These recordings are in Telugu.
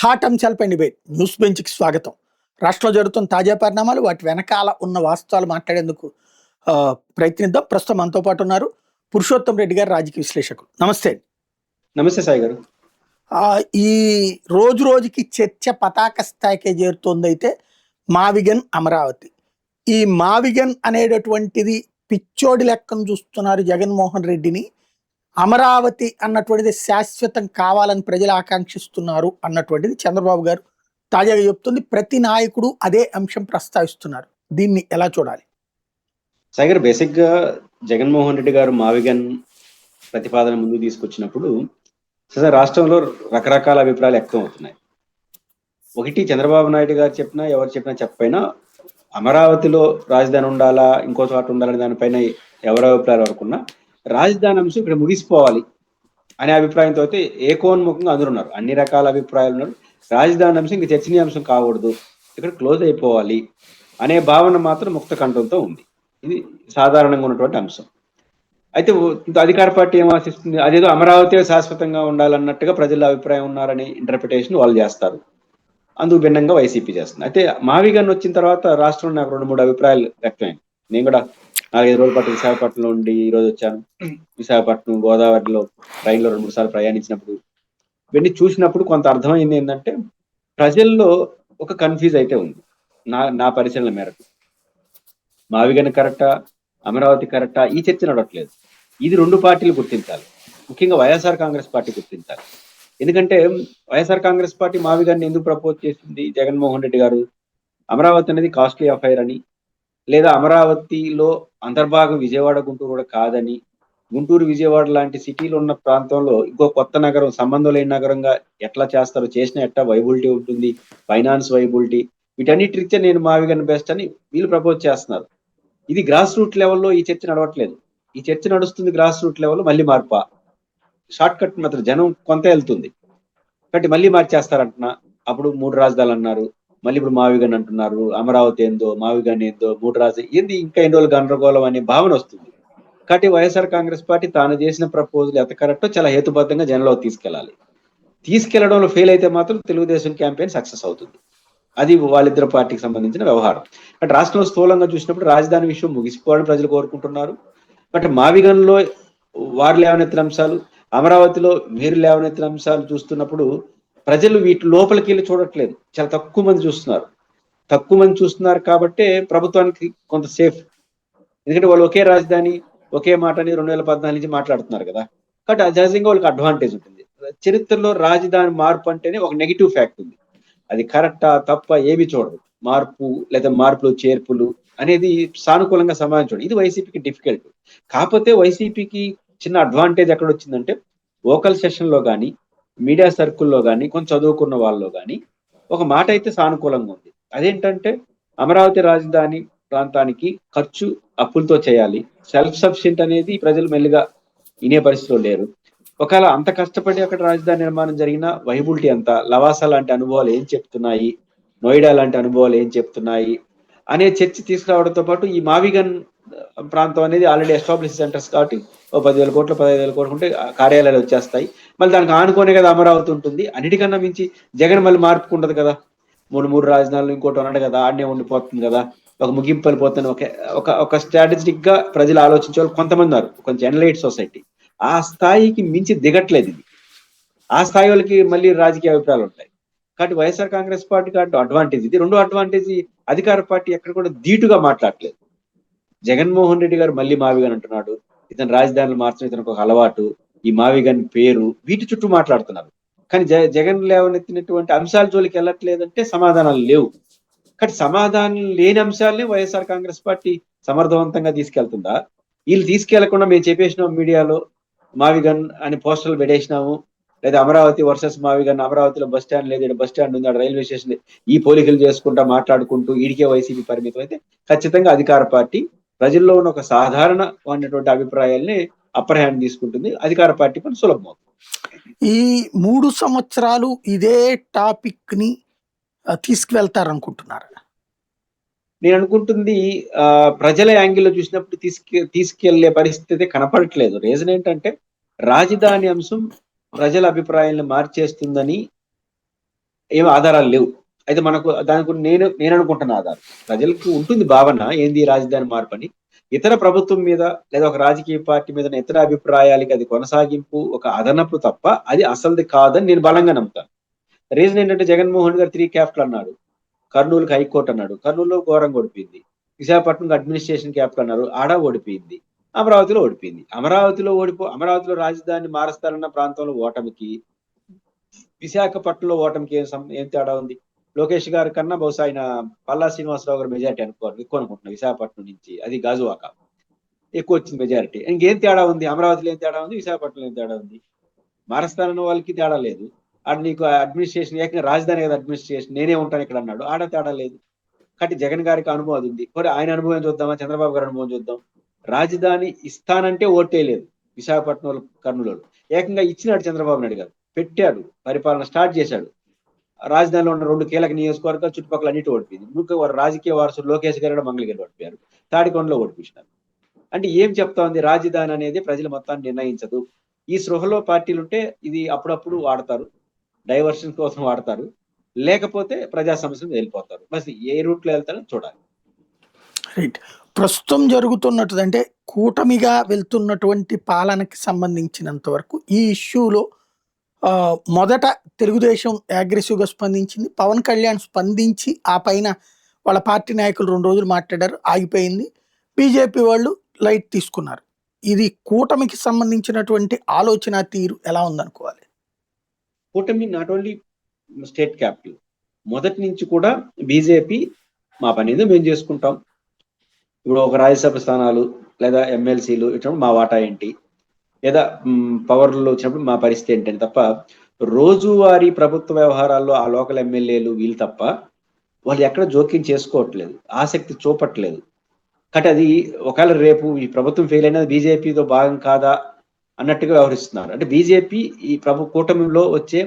హాట్ అంశాలపై డిబేట్ న్యూస్ బెంచ్కి స్వాగతం. రాష్ట్రంలో జరుగుతున్న తాజా పరిణామాలు, వాటి వెనకాల ఉన్న వాస్తవాలు మాట్లాడేందుకు ప్రయత్నిద్దాం. ప్రస్తుతం మనతో పాటు ఉన్నారు పురుషోత్తం రెడ్డి గారు, రాజకీయ విశ్లేషకులు. నమస్తే. నమస్తే సాయి గారు. ఈ రోజు రోజుకి చర్చ పతాక స్థాయికే చేరుతోంది. అయితే మావిగన్ అమరావతి, ఈ మావిగన్ అనేటటువంటిది పిచ్చోడి లెక్కను చూస్తున్నారు జగన్మోహన్ రెడ్డిని. అమరావతి అన్నటువంటిది శాశ్వతం కావాలని ప్రజలు ఆకాంక్షిస్తున్నారు అన్నటువంటిది చంద్రబాబు గారు తాజాగా చెప్తుంది. ప్రతి నాయకుడు అదే అంశం ప్రస్తావిస్తున్నారు. దీన్ని ఎలా చూడాలి? సాయి గారు, బేసిక్ గా జగన్మోహన్ రెడ్డి గారు మావిగన్ ప్రతిపాదన ముందు తీసుకొచ్చినప్పుడు రాష్ట్రంలో రకరకాల అభిప్రాయాలు వ్యక్తం అవుతున్నాయి. ఒకటి, చంద్రబాబు నాయుడు గారు చెప్పినా ఎవరు చెప్పినా చెప్పైనా అమరావతిలో రాజధాని ఉండాలా, ఇంకో చోట ఉండాలని దానిపైన ఎవరి అభిప్రాయాలు వరకున్నా రాజధాని అంశం ఇక్కడ ముగిసిపోవాలి అనే అభిప్రాయంతో అయితే ఏకోన్ముఖంగా అందరున్నారు. అన్ని రకాల అభిప్రాయాలు ఉన్నారు. రాజధాని అంశం ఇంక చర్చనీయాంశం కాకూడదు, ఇక్కడ క్లోజ్ అయిపోవాలి అనే భావన మాత్రం ముక్త కంఠంతో ఉంది. ఇది సాధారణంగా ఉన్నటువంటి అంశం. అయితే అధికార పార్టీ ఏం ఆశిస్తుంది, అదేదో అమరావతి శాశ్వతంగా ఉండాలన్నట్టుగా ప్రజల అభిప్రాయం ఉన్నారని ఇంటర్ప్రిటేషన్ వాళ్ళు చేస్తారు. అందుకు భిన్నంగా వైసీపీ చేస్తుంది. అయితే మావిగన్ వచ్చిన తర్వాత రాష్ట్రంలో నాకు 2-3 అభిప్రాయాలు వ్యక్తమైంది. నేను కూడా 4-5 రోజుల పాటు విశాఖపట్నంలో ఉండి ఈ రోజు వచ్చాను. విశాఖపట్నం గోదావరిలో ట్రైన్లో 2-3 సార్లు ప్రయాణించినప్పుడు ఇవన్నీ చూసినప్పుడు కొంత అర్థమైంది ఏంటంటే, ప్రజల్లో ఒక కన్ఫ్యూజ్ అయితే ఉంది. నా పరిశీలన మేరకు మావిగన్ కరెక్టా, అమరావతి కరెక్టా, ఈ చర్చ నడవట్లేదు. ఇది 2 పార్టీలు గుర్తించాలి. ముఖ్యంగా వైఎస్ఆర్ కాంగ్రెస్ పార్టీ గుర్తించాలి. ఎందుకంటే వైఎస్ఆర్ కాంగ్రెస్ పార్టీ మావిగన్ ఎందుకు ప్రపోజ్ చేసింది, జగన్మోహన్ రెడ్డి గారు అమరావతి అనేది కాస్ట్లీ అఫైర్ అని, లేదా అమరావతిలో అంతర్భాగం విజయవాడ గుంటూరు కూడా కాదని, గుంటూరు విజయవాడ లాంటి సిటీలు ఉన్న ప్రాంతంలో ఇంకో కొత్త నగరం, సంబంధం లేని నగరంగా ఎట్లా చేస్తారో, చేసిన ఎట్లా వైబిలిటీ ఉంటుంది, ఫైనాన్స్ వైబిలిటీ, వీటన్నిటి రీత్యా నేను మావిగన్ బెస్ట్ అని వీళ్ళు ప్రపోజ్ చేస్తున్నారు. ఇది గ్రాస్ రూట్ లెవెల్లో ఈ చర్చ నడవట్లేదు. ఈ చర్చ నడుస్తుంది గ్రాస్ రూట్ లెవెల్లో. మళ్ళీ మార్పా, షార్ట్ కట్ మాత్రం జనం కొంత వెళ్తుంది కాబట్టి మళ్ళీ మార్చేస్తారంటున్నా. అప్పుడు 3 రాజధానులు అన్నారు, మళ్ళీ ఇప్పుడు మావిగన్ అంటున్నారు. అమరావతి ఏందో, మావిగన్ ఏందో, 3 రాజధానులు ఏంది, ఇంకా ఎన్ని రోజులు గందరగోళం అనే భావన వస్తుంది. కాబట్టి వైఎస్ఆర్ కాంగ్రెస్ పార్టీ తాను చేసిన ప్రపోజల్ ఎంత కరెక్టో చాలా హేతుబద్ధంగా జనంలోకి తీసుకెళ్ళాలి. తీసుకెళ్లడంలో ఫెయిల్ అయితే మాత్రం తెలుగుదేశం క్యాంపెయిన్ సక్సెస్ అవుతుంది. అది వాళ్ళిద్దరు పార్టీకి సంబంధించిన వ్యవహారం. బట్ రాష్ట్రంలో స్థూలంగా చూసినప్పుడు రాజధాని విషయం ముగిసిపోవాలని ప్రజలు కోరుకుంటున్నారు. బట్ మావిగన్లో వారు లేవనెత్తిన అంశాలు, అమరావతిలో వీరు లేవనెత్తిన అంశాలు చూస్తున్నప్పుడు ప్రజలు వీటి లోపలికి వెళ్ళి చూడట్లేదు. చాలా తక్కువ మంది చూస్తున్నారు కాబట్టే ప్రభుత్వానికి కొంత సేఫ్. ఎందుకంటే వాళ్ళు ఒకే రాజధాని, ఒకే మాటని 2014 నుంచి మాట్లాడుతున్నారు కదా. కాబట్టి సహజంగా వాళ్ళకి అడ్వాంటేజ్ ఉంటుంది. చరిత్రలో రాజధాని మార్పు అంటేనే ఒక నెగిటివ్ ఫ్యాక్ట్ ఉంది. అది కరెక్టా తప్ప ఏమి చూడదు. మార్పు లేదా మార్పులు చేర్పులు అనేది సానుకూలంగా సమాధానం. ఇది వైసీపీకి డిఫికల్ట్. కాకపోతే వైసీపీకి చిన్న అడ్వాంటేజ్ ఎక్కడ వచ్చిందంటే, లోకల్ సెషన్ లో కానీ, మీడియా సర్కిల్లో కానీ, కొంచెం చదువుకున్న వాళ్ళలో కానీ ఒక మాట అయితే సానుకూలంగా ఉంది. అదేంటంటే, అమరావతి రాజధాని ప్రాంతానికి ఖర్చు అప్పులతో చేయాలి, సెల్ఫ్ సఫిషియెంట్ అనేది ప్రజలు మెల్లిగా వినే పరిస్థితిలో లేరు. ఒకవేళ అంత కష్టపడి అక్కడ రాజధాని నిర్మాణం జరిగిన వైబిలిటీ ఎంత, లవాసా లాంటి అనుభవాలు ఏం చెప్తున్నాయి, నోయిడా లాంటి అనుభవాలు ఏం చెప్తున్నాయి అనే చర్చ తీసుకురావడంతో పాటు, ఈ మావిగన్ ప్రాంతం అనేది ఆల్రెడీ ఎస్టాబ్లిష్ సెంటర్స్ కాబట్టి 10,000 కోట్లు 15,000 కోట్లు ఉంటే కార్యాలయాలు వచ్చేస్తాయి. మళ్ళీ దానికి ఆనుకోనే కదా అమరావతి ఉంటుంది. అన్నిటికన్నా మించి జగన్ మళ్ళీ మార్పు ఉండదు కదా. 3 రాజధానులు ఇంకోటి ఉన్నాడు కదా, ఆడనే ఉండిపోతుంది కదా, ఒక ముగింపు వెళ్ళిపోతుంది. ఒక స్ట్రాటజిక్ గా ప్రజలు ఆలోచించే వాళ్ళు కొంతమంది ఉన్నారు, కొంచెం ఎనలైట్ సొసైటీ. ఆ స్థాయికి మించి దిగట్లేదు ఇది. ఆ స్థాయి వాళ్ళకి మళ్ళీ రాజకీయ అభిప్రాయాలు ఉంటాయి. కాబట్టి వైఎస్ఆర్ కాంగ్రెస్ పార్టీకి అడ్వాంటేజ్ ఇది. 2 అడ్వాంటేజ్, అధికార పార్టీ ఎక్కడ కూడా ధీటుగా మాట్లాడలేదు. జగన్మోహన్ రెడ్డి గారు మళ్ళీ మావిగన్ అంటున్నాడు, ఇతను రాజధానులు మార్చడం ఇతనికి ఒక అలవాటు, ఈ మావిగన్ పేరు, వీటి చుట్టూ మాట్లాడుతున్నారు. కానీ జగన్ లేవనెత్తినటువంటి అంశాల జోలికి వెళ్ళట్లేదంటే సమాధానాలు లేవు. కానీ సమాధానం లేని అంశాలని వైఎస్ఆర్ కాంగ్రెస్ పార్టీ సమర్థవంతంగా తీసుకెళ్తుందా? వీళ్ళు తీసుకెళ్లకుండా మేము చెప్పేసినాం మీడియాలో, మావిగన్ అని పోస్టర్లు పెట్టేసినాము, లేదా అమరావతి వర్సెస్ మావిగన్, అమరావతిలో బస్ స్టాండ్ లేదు, బస్ స్టాండ్ ఉంది, రైల్వే స్టేషన్, ఈ పోలికలు చేసుకుంటా మాట్లాడుకుంటూ ఈడికే వైసీపీ పరిమితం అయితే ఖచ్చితంగా అధికార పార్టీ ప్రజల్లో ఉన్న ఒక సాధారణమైనటువంటి అభిప్రాయాల్ని అప్పర్ హ్యాండ్ తీసుకుంటుంది. అధికార పార్టీ పని సులభం అవుతుంది. ఈ 3 సంవత్సరాలు ఇదే టాపిక్ ని తీసుకువెళ్తారనుకుంటున్నారు? నేను అనుకుంటుంది ప్రజల యాంగిల్లో చూసినప్పుడు తీసుకెళ్లే పరిస్థితి కనపడట్లేదు. రీజన్ ఏంటంటే, రాజధాని అంశం ప్రజల అభిప్రాయాలను మార్చేస్తుందని ఏం ఆధారాలు లేవు. అయితే మనకు దానికి నేను అనుకుంటున్న ఆధారం ప్రజలకు ఉంటుంది భావన ఏంది రాజధాని మార్పు అని. ఇతర ప్రభుత్వం మీద లేదా ఒక రాజకీయ పార్టీ మీద ఇతర అభిప్రాయాలకి అది కొనసాగింపు, ఒక అదనపు తప్ప అది అసలుది కాదని నేను బలంగా నమ్ముతాను. రీజన్ ఏంటంటే జగన్మోహన్ గారు 3 క్యాపిటల్ అన్నాడు, కర్నూలుకి హైకోర్టు అన్నాడు, కర్నూలులో ఘోరంగా ఓడిపోయింది. విశాఖపట్నం అడ్మినిస్ట్రేషన్ క్యాపిటల్ అన్నారు, ఆడ ఓడిపోయింది. అమరావతిలో ఓడిపోయింది. అమరావతిలో రాజధాని మారుస్తారన్న ప్రాంతంలో ఓటమికి, విశాఖపట్నంలో ఓటమికి ఏం తేడా ఉంది? లోకేష్ గారి కన్నా బహుశా ఆయన పల్లా శ్రీనివాసరావు గారు మెజారిటీ ఎక్కువ అనుకుంటున్నా విశాఖపట్నం నుంచి, అది గాజువాక ఎక్కువ వచ్చింది మెజారిటీ. ఇంకేం తేడా ఉంది? అమరావతిలో ఏం తేడా ఉంది? విశాఖపట్నంలో ఏం తేడా ఉంది? మారస్తానన్న వాళ్ళకి తేడా లేదు. ఆడ నీకు అడ్మినిస్ట్రేషన్ ఏకంగా రాజధాని కదా అడ్మినిస్ట్రేషన్, నేనే ఉంటాను ఇక్కడ అన్నాడు, ఆడ తేడా లేదు. కాబట్టి జగన్ గారికి అనుభవం అది ఉంది. మరి ఆయన అనుభవం చూద్దామా, చంద్రబాబు గారి అనుభవం చూద్దాం. రాజధాని ఇస్తానంటే ఓటే లేదు విశాఖపట్నం కర్నూలు. ఏకంగా ఇచ్చినాడు చంద్రబాబు నాయుడు గారు, పెట్టాడు, పరిపాలన స్టార్ట్ చేశాడు. రాజధానిలో ఉన్న 2 కీలక నియోజకవర్గాలు చుట్టుపక్కల అన్నిటి ఓడిపోయింది. వారు రాజకీయ వారసులు లోకేష్ గారు మంగళగిరి ఓడిపోయారు, తాడికొండలో ఓడిపించినారు. అంటే ఏం చెప్తా ఉంది? రాజధాని అనేది ప్రజల మొత్తాన్ని నిర్ణయించదు. ఈ సృహలో పార్టీలు ఉంటే ఇది అప్పుడప్పుడు వాడతారు, డైవర్షన్ కోసం వాడతారు, లేకపోతే ప్రజా సమస్యలు వెళ్ళిపోతారు. బస్ ఏ రూట్ లో వెళ్తారో చూడాలి. రైట్. ప్రస్తుతం జరుగుతున్నట్టు అంటే కూటమిగా వెళ్తున్నటువంటి పాలనకి సంబంధించినంత వరకు ఈ ఇష్యూలో మొదట తెలుగుదేశం అగ్రెసివ్గా స్పందించింది. పవన్ కళ్యాణ్ స్పందించి ఆ పైన వాళ్ళ పార్టీ నాయకులు 2 రోజులు మాట్లాడారు, ఆగిపోయింది. బీజేపీ వాళ్ళు లైట్ తీసుకున్నారు. ఇది కూటమికి సంబంధించినటువంటి ఆలోచన తీరు ఎలా ఉందనుకోవాలి? కూటమి నాట్ ఓన్లీ స్టేట్ క్యాపిటల్, మొదటి నుంచి కూడా బీజేపీ మా పని ఏదో మేము చేసుకుంటాం. ఇప్పుడు ఒక రాజ్యసభ స్థానాలు లేదా ఎమ్మెల్సీలు ఇచ్చినప్పుడు మా వాటా ఏంటి, లేదా పవర్లో వచ్చినప్పుడు మా పరిస్థితి ఏంటని తప్ప, రోజువారీ ప్రభుత్వ వ్యవహారాల్లో ఆ లోకల్ ఎమ్మెల్యేలు వీళ్ళు తప్ప వాళ్ళు ఎక్కడ జోక్యం చేసుకోవట్లేదు, ఆసక్తి చూపట్లేదు. కాబట్టి అది ఒకవేళ రేపు ఈ ప్రభుత్వం ఫెయిల్ అయినా బీజేపీతో భాగం కాదా అన్నట్టుగా వ్యవహరిస్తున్నారు. అంటే బీజేపీ ఈ కూటమిలో వచ్చే